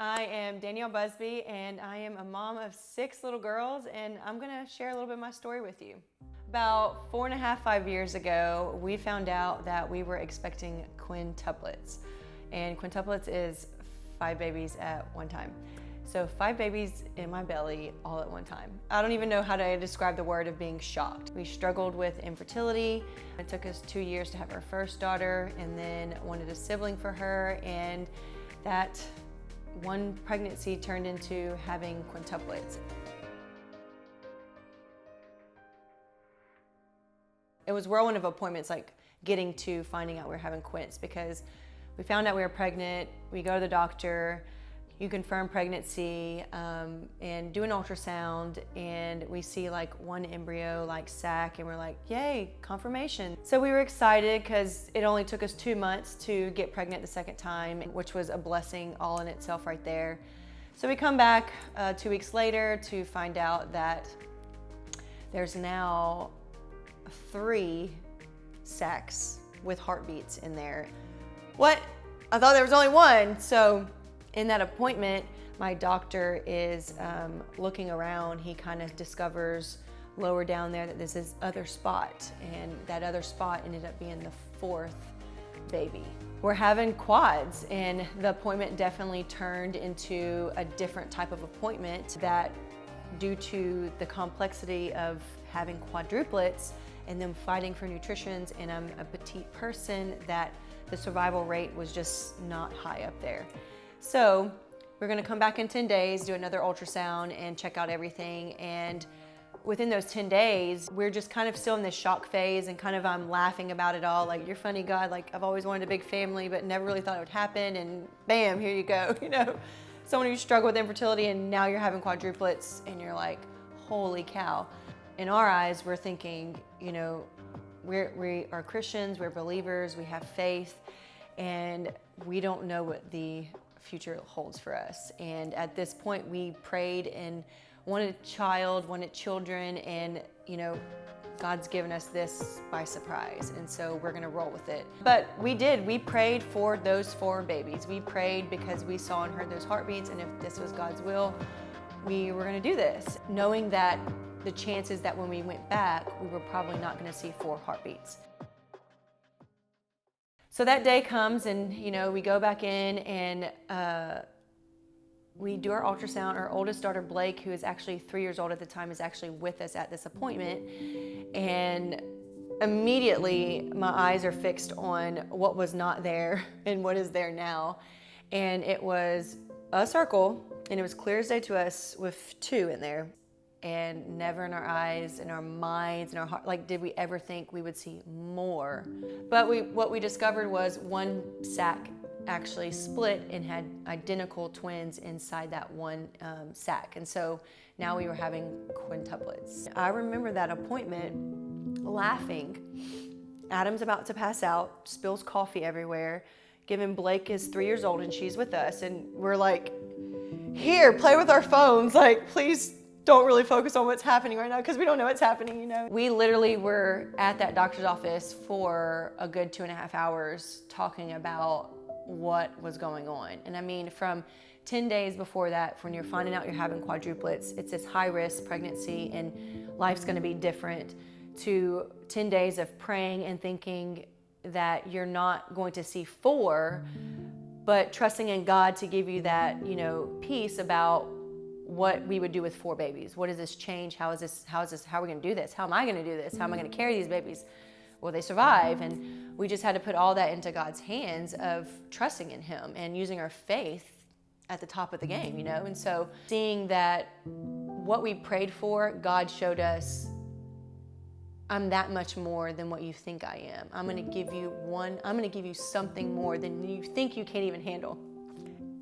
I am Danielle Busby, and I am a mom of 6 little girls, and I'm gonna share a little bit of my story with you. About 4.5, 5 years ago, we found out that we were expecting quintuplets. And quintuplets is 5 babies at one time. So 5 babies in my belly all at one time. I don't even know how to describe the word of being shocked. We struggled with infertility. It took us 2 years to have our first daughter, and then wanted a sibling for her, and that one pregnancy turned into having quintuplets. It was a whirlwind of appointments, like getting to finding out we were having quints, because we found out we were pregnant, we go to the doctor, you confirm pregnancy, and do an ultrasound, and we see like one embryo, like sac, and we're like, yay, confirmation. So we were excited because it only took us 2 months to get pregnant the second time, which was a blessing all in itself right there. So we come back 2 weeks later to find out that there's now 3 sacs with heartbeats in there. What? I thought there was only one. So in that appointment, my doctor is looking around. He kind of discovers lower down there that there's this other spot, and that other spot ended up being the 4th baby. We're having quads, and the appointment definitely turned into a different type of appointment that, due to the complexity of having quadruplets and them fighting for nutrition, and I'm a petite person, that the survival rate was just not high up there. So we're gonna come back in 10 days, do another ultrasound, and check out everything. And within those 10 days, we're just kind of still in this shock phase, and kind of I'm laughing about it all, like, you're funny, God, like I've always wanted a big family, but never really thought it would happen, and bam, here you go, you know? Someone who struggled with infertility, and now you're having quadruplets, and you're like, holy cow. In our eyes, we're thinking, you know, we are Christians, we're believers, we have faith, and we don't know what the future holds for us. And at this point, we prayed and wanted a child, wanted children, and you know, God's given us this by surprise, and so we're gonna roll with it. But we prayed for those 4 babies. We prayed because we saw and heard those heartbeats, and if this was God's will, we were gonna do this, knowing that the chances that when we went back, we were probably not gonna see 4 heartbeats. So that day comes, and you know, we go back in, and we do our ultrasound. Our oldest daughter, Blake, who is actually 3 years old at the time, is actually with us at this appointment. And immediately my eyes are fixed on what was not there and what is there now. And it was a circle, and it was clear as day to us with 2 in there. And never in our eyes, in our minds, in our heart, like, did we ever think we would see more? But what we discovered was one sac actually split and had identical twins inside that one sac. And so now we were having quintuplets. I remember that appointment laughing. Adam's about to pass out, spills coffee everywhere. Given Blake is 3 years old and she's with us, and we're like, here, play with our phones. Like, please don't really focus on what's happening right now, because we don't know what's happening, you know? We literally were at that doctor's office for a good 2.5 hours talking about what was going on. And I mean, from 10 days before that, when you're finding out you're having quadruplets, it's this high-risk pregnancy and life's gonna be different, to 10 days of praying and thinking that you're not going to see 4, but trusting in God to give you that, you know, peace about what we would do with 4 babies. What does this change? How are we gonna do this? How am I gonna do this? How am I gonna carry these babies? Will they survive? And we just had to put all that into God's hands, of trusting in Him and using our faith at the top of the game, you know? And so seeing that what we prayed for, God showed us, I'm that much more than what you think I am. I'm gonna give you something more than you think you can't even handle.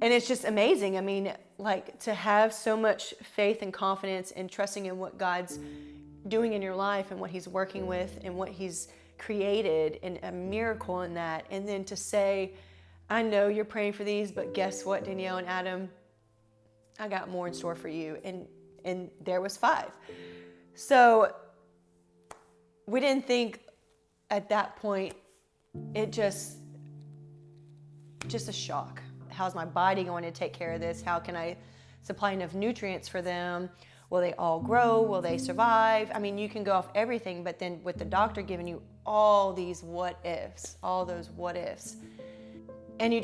And it's just amazing. I mean, like, to have so much faith and confidence and trusting in what God's doing in your life and what He's working with and what He's created, and a miracle in that. And then to say, I know you're praying for these, but guess what, Danielle and Adam? I got more in store for you. And there was 5. So we didn't think at that point, it just a shock. how's my body going to take care of this? How can I supply enough nutrients for them? Will they all grow? Will they survive? I mean, you can go off everything, but then with the doctor giving you all these what ifs, all those what ifs, and you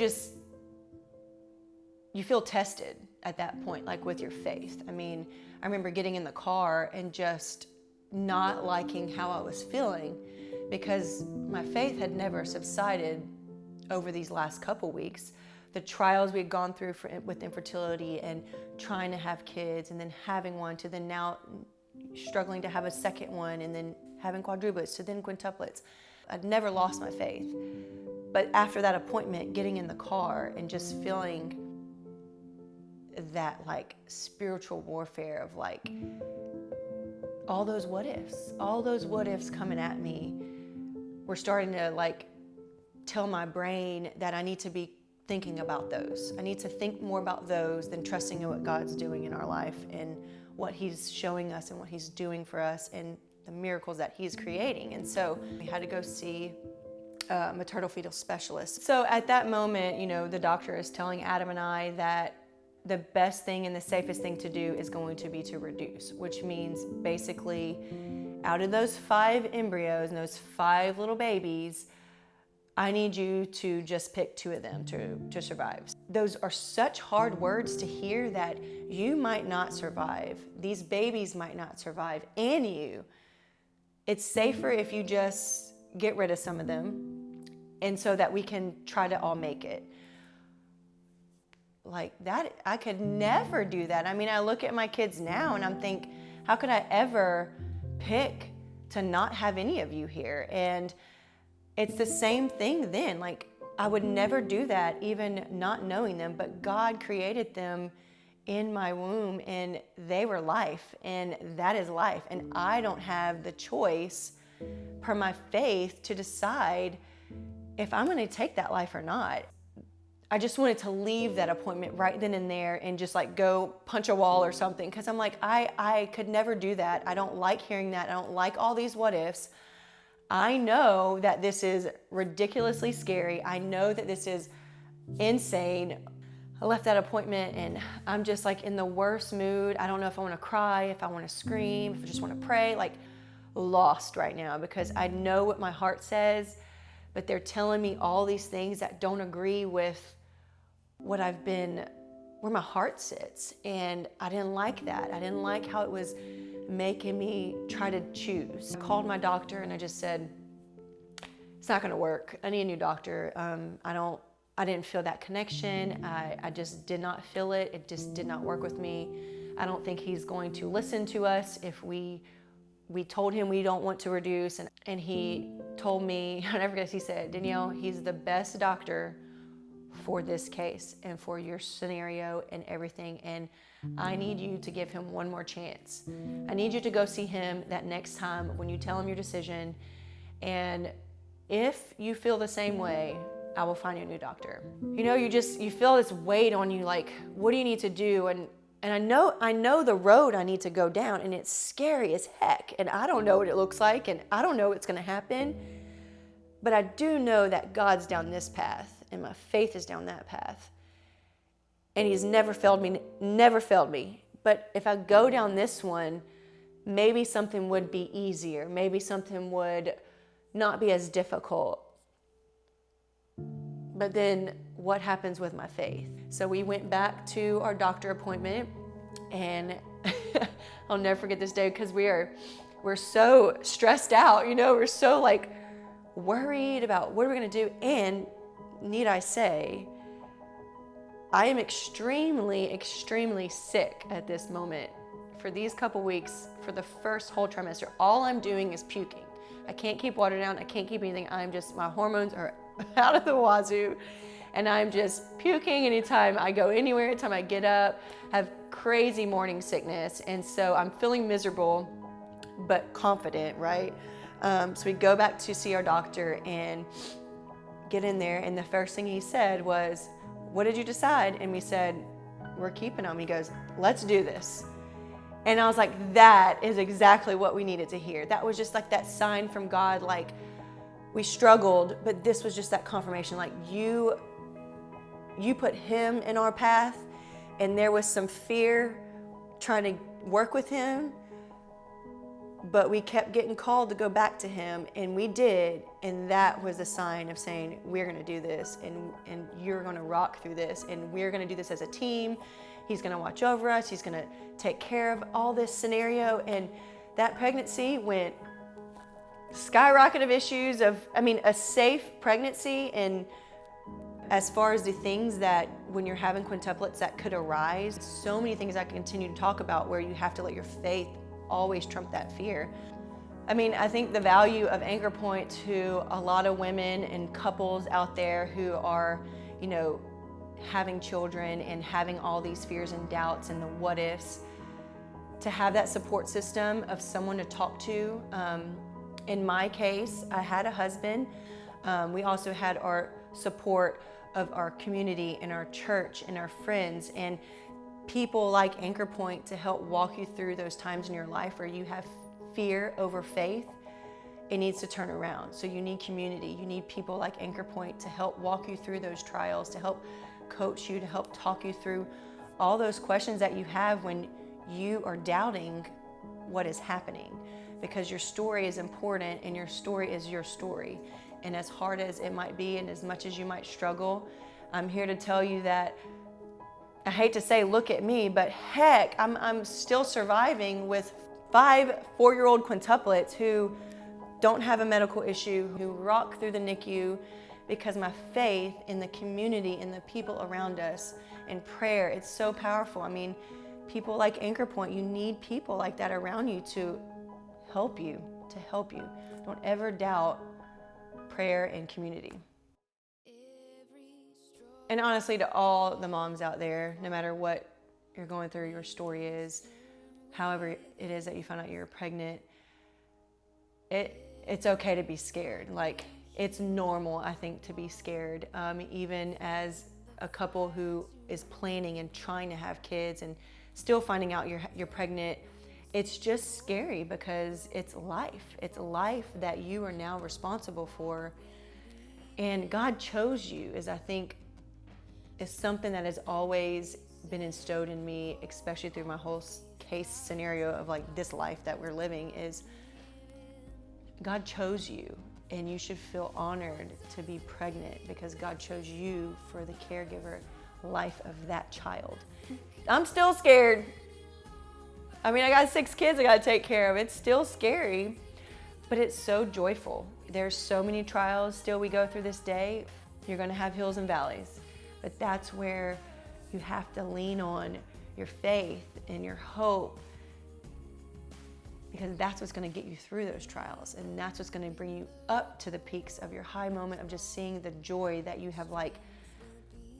feel tested at that point, like with your faith. I mean, I remember getting in the car and just not liking how I was feeling, because my faith had never subsided over these last couple weeks. The trials we had gone through with infertility and trying to have kids, and then having one, to then now struggling to have a second one, and then having quadruplets, to then quintuplets. I'd never lost my faith. But after that appointment, getting in the car and just feeling that like spiritual warfare of like all those what ifs coming at me were starting to like tell my brain that I need to be thinking about those. I need to think more about those than trusting in what God's doing in our life and what He's showing us and what He's doing for us and the miracles that He's creating. And so we had to go see a maternal fetal specialist. So at that moment, the doctor is telling Adam and I that the best thing and the safest thing to do is going to be to reduce, which means basically out of those 5 embryos and those 5 little babies, I need you to just pick 2 of them to survive. Those are such hard words to hear, that you might not survive. These babies might not survive, and you. It's safer if you just get rid of some of them, and so that we can try to all make it. Like that, I could never do that. I mean, I look at my kids now and I'm think, how could I ever pick to not have any of you here? And it's the same thing then. Like, I would never do that, even not knowing them, but God created them in my womb and they were life, and that is life. And I don't have the choice per my faith to decide if I'm going to take that life or not. I just wanted to leave that appointment right then and there and just like go punch a wall or something, because I'm like, I could never do that. I don't like hearing that. I don't like all these what ifs. I know that this is ridiculously scary. I know that this is insane. I left that appointment and I'm just like in the worst mood. I don't know if I want to cry, if I want to scream, if I just want to pray, like lost right now, because I know what my heart says, but they're telling me all these things that don't agree with what I've been, where my heart sits. And I didn't like that. I didn't like how it was making me try to choose. I called my doctor and I just said, it's not going to work. I need a new doctor. I didn't feel that connection. I just did not feel it. It just did not work with me. I don't think he's going to listen to us if we told him we don't want to reduce. And he told me, I never forget, he said, Danielle, he's the best doctor for this case and for your scenario and everything. And I need you to give him one more chance. I need you to go see him that next time when you tell him your decision. And if you feel the same way, I will find you a new doctor. You feel this weight on you, like, what do you need to do? And I know the road I need to go down, and it's scary as heck. And I don't know what it looks like, and I don't know what's gonna happen. But I do know that God's down this path, and my faith is down that path. And He's never failed me. But if I go down this one, maybe something would be easier. Maybe something would not be as difficult. But then what happens with my faith? So we went back to our doctor appointment, and I'll never forget this day, because we're so stressed out, we're so like worried about what are we gonna do. And need I say, I am extremely, extremely sick at this moment. For these couple weeks, for the first whole trimester, all I'm doing is puking. I can't keep water down, I can't keep anything. My hormones are out of the wazoo, and I'm just puking anytime I go anywhere, anytime I get up. I have crazy morning sickness, and so I'm feeling miserable but confident, right? So we go back to see our doctor and get in there, and the first thing he said was, what did you decide? And we said, we're keeping them. He goes, let's do this. And I was like, that is exactly what we needed to hear. That was just like that sign from God, like, we struggled, but this was just that confirmation, like, you you put him in our path, and there was some fear trying to work with him, but we kept getting called to go back to him, and we did, and that was a sign of saying, we're gonna do this, and you're gonna rock through this, and we're gonna do this as a team. He's gonna watch over us, he's gonna take care of all this scenario. And that pregnancy went skyrocket of issues of, a safe pregnancy. And as far as the things that when you're having quintuplets that could arise, so many things I continue to talk about where you have to let your faith always trump that fear. I think the value of Anchor Point to a lot of women and couples out there who are, having children and having all these fears and doubts and the what ifs, to have that support system of someone to talk to. In my case, I had a husband. We also had our support of our community and our church and our friends and people like Anchor Point to help walk you through those times in your life where you have fear over faith. It needs to turn around. So you need community. You need people like Anchor Point to help walk you through those trials, to help coach you, to help talk you through all those questions that you have when you are doubting what is happening, because your story is important and your story is your story. And as hard as it might be and as much as you might struggle, I'm here to tell you that, I hate to say look at me, but heck, I'm still surviving with 5 4-year-old quintuplets who don't have a medical issue, who rock through the NICU, because my faith in the community and the people around us and prayer, it's so powerful. People like Anchor Point, you need people like that around you to help you. Don't ever doubt prayer and community. And honestly, to all the moms out there, no matter what you're going through, your story is, however it is that you found out you're pregnant, it's okay to be scared. It's normal, I think, to be scared. Even as a couple who is planning and trying to have kids and still finding out you're pregnant, it's just scary because it's life. It's life that you are now responsible for. And God chose you, is something that has always been instilled in me, especially through my whole case scenario of this life that we're living, is God chose you. And you should feel honored to be pregnant because God chose you for the caregiver life of that child. I'm still scared. I got 6 kids I gotta take care of. It's still scary, but it's so joyful. There's so many trials still we go through this day. You're gonna have hills and valleys, but that's where you have to lean on your faith and your hope, because that's what's going to get you through those trials, and that's what's going to bring you up to the peaks of your high moment of just seeing the joy that you have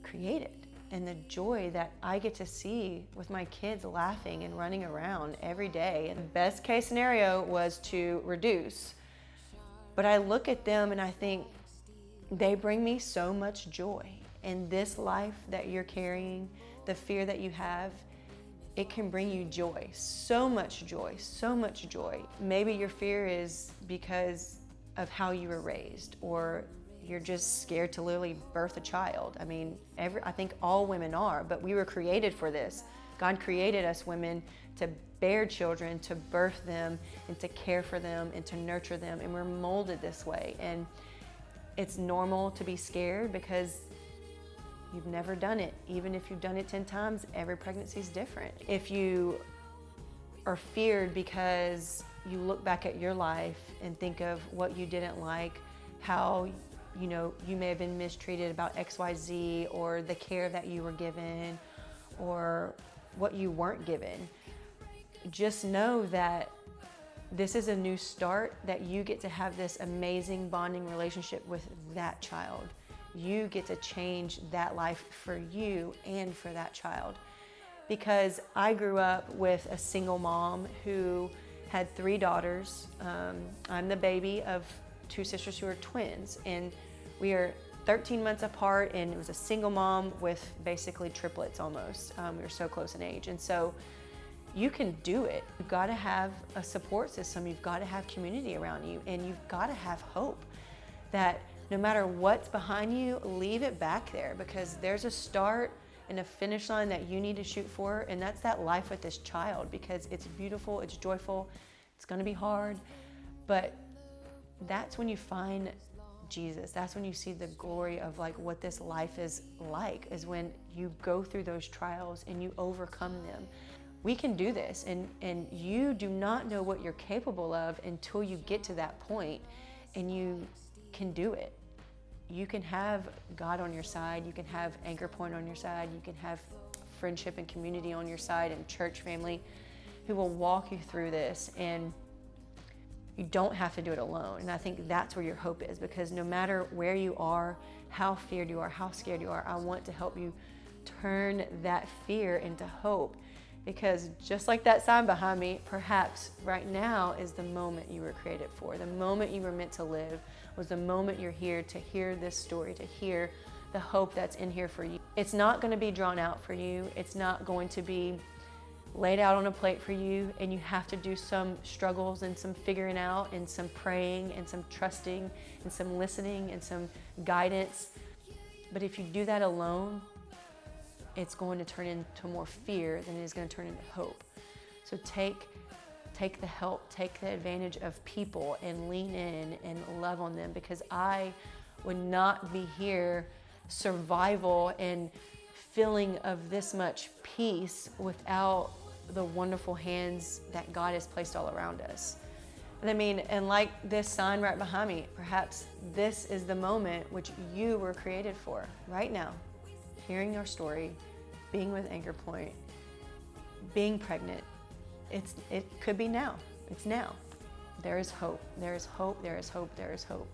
created, and the joy that I get to see with my kids laughing and running around every day. And the best case scenario was to reduce, but I look at them and I think they bring me so much joy. And this life that you're carrying, the fear that you have, it can bring you joy, so much joy, so much joy. Maybe your fear is because of how you were raised, or you're just scared to literally birth a child. I think all women are, but we were created for this. God created us women to bear children, to birth them, and to care for them, and to nurture them, and we're molded this way. And it's normal to be scared because you've never done it. Even if you've done it 10 times, every pregnancy is different. If you are feared because you look back at your life and think of what you didn't like, how you may have been mistreated about XYZ, or the care that you were given, or what you weren't given, just know that this is a new start, that you get to have this amazing bonding relationship with that child. You get to change that life for you and for that child. Because I grew up with a single mom who had 3 daughters. I'm the baby of 2 sisters who are twins, and we are 13 months apart, and it was a single mom with basically triplets almost. We were so close in age. And so you can do it. You've got to have a support system. You've got to have community around you, and you've got to have hope that no matter what's behind you, leave it back there, because there's a start and a finish line that you need to shoot for, and that's that life with this child, because it's beautiful, it's joyful, it's gonna be hard, but that's when you find Jesus. That's when you see the glory of like what this life is like, is when you go through those trials and you overcome them. We can do this, and you do not know what you're capable of until you get to that point and you can do it. You can have God on your side, you can have Anchor Point on your side, you can have friendship and community on your side, and church family who will walk you through this, and you don't have to do it alone. And I think that's where your hope is, because no matter where you are, how feared you are, how scared you are, I want to help you turn that fear into hope. Because just like that sign behind me, perhaps right now is the moment you were created for. The moment you were meant to live was the moment you're here to hear this story, to hear the hope that's in here for you. It's not going to be drawn out for you. It's not going to be laid out on a plate for you, and you have to do some struggles and some figuring out and some praying and some trusting and some listening and some guidance. But if you do that alone, it's going to turn into more fear than it is going to turn into hope. So take the help, take the advantage of people and lean in and love on them, because I would not be here survival and feeling of this much peace without the wonderful hands that God has placed all around us. And I mean, and like this sign right behind me, perhaps this is the moment which you were created for right now. Hearing your story, being with Anchor Point, being pregnant, it could be now. It's now. There is hope. There is hope. There is hope. There is hope.